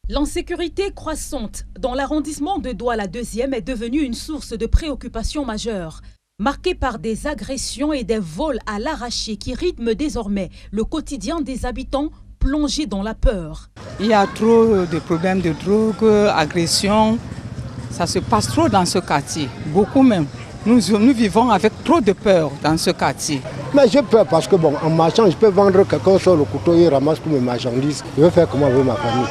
L'insécurité croissante dans l'arrondissement de Douala 2e est devenue une source de préoccupation majeure, marquée par des agressions et des vols à l'arraché qui rythment désormais le quotidien des habitants plongés dans la peur. Il y a trop de problèmes de drogue, agressions, ça se passe trop dans ce quartier, beaucoup même. Nous vivons avec trop de peur dans ce quartier. Mais j'ai peur parce que en marchant, je peux vendre quelqu'un sur le couteau, il ramasse tous mes marchandises. Je vais faire comment avec ma famille.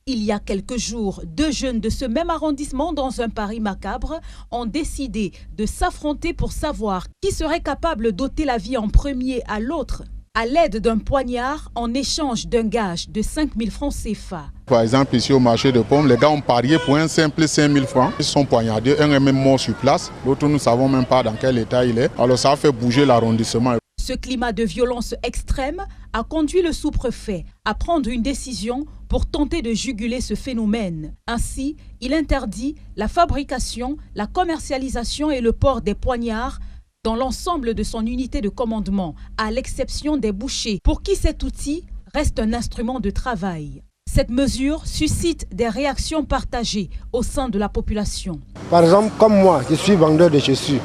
Il y a quelques jours, deux jeunes de ce même arrondissement dans un Paris macabre ont décidé de s'affronter pour savoir qui serait capable d'ôter la vie en premier à l'autre à l'aide d'un poignard en échange d'un gage de 5 000 francs CFA. Par exemple, ici au marché de pommes, les gars ont parié pour un simple 5 000 francs. Ils sont poignardés, un est même mort sur place, l'autre nous ne savons même pas dans quel état il est. Alors ça a fait bouger l'arrondissement. Ce climat de violence extrême a conduit le sous-préfet à prendre une décision pour tenter de juguler ce phénomène. Ainsi, il interdit la fabrication, la commercialisation et le port des poignards dans l'ensemble de son unité de commandement, à l'exception des bouchers, pour qui cet outil reste un instrument de travail. Cette mesure suscite des réactions partagées au sein de la population. Par exemple, comme moi, je suis vendeur de chaussures.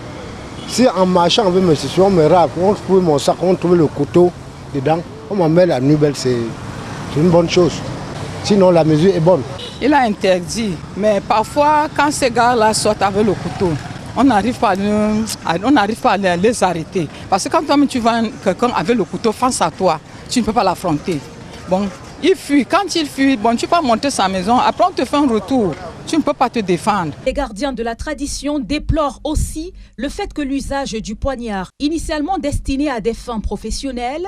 Si en marchant avec mes chaussures, on me rappe, on trouve mon sac, on trouve le couteau dedans, on m'en met la nouvelle, c'est une bonne chose. Sinon, la mesure est bonne. Il a interdit, mais parfois, quand ces gars-là sortent avec le couteau, on n'arrive pas à les arrêter. Parce que quand tu vois quelqu'un avec le couteau face à toi, tu ne peux pas l'affronter. Bon, il fuit. Quand il fuit, tu peux monter sa maison, après on te fait un retour. Tu ne peux pas te défendre. Les gardiens de la tradition déplorent aussi le fait que l'usage du poignard, initialement destiné à des fins professionnelles,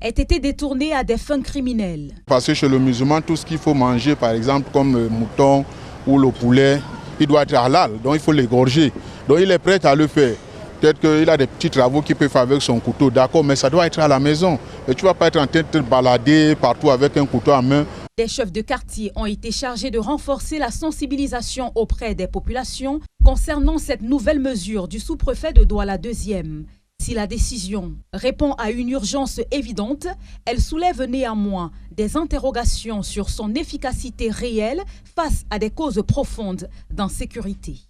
ait été détourné à des fins criminelles. Parce que chez le musulman, tout ce qu'il faut manger, par exemple, comme le mouton ou le poulet, il doit être halal, donc il faut l'égorger. Donc il est prêt à le faire. Peut-être qu'il a des petits travaux qu'il peut faire avec son couteau, d'accord, mais ça doit être à la maison. Et tu ne vas pas être en train de te balader partout avec un couteau à main. Des chefs de quartier ont été chargés de renforcer la sensibilisation auprès des populations concernant cette nouvelle mesure du sous-préfet de Douala 2e. Si la décision répond à une urgence évidente, elle soulève néanmoins des interrogations sur son efficacité réelle face à des causes profondes d'insécurité.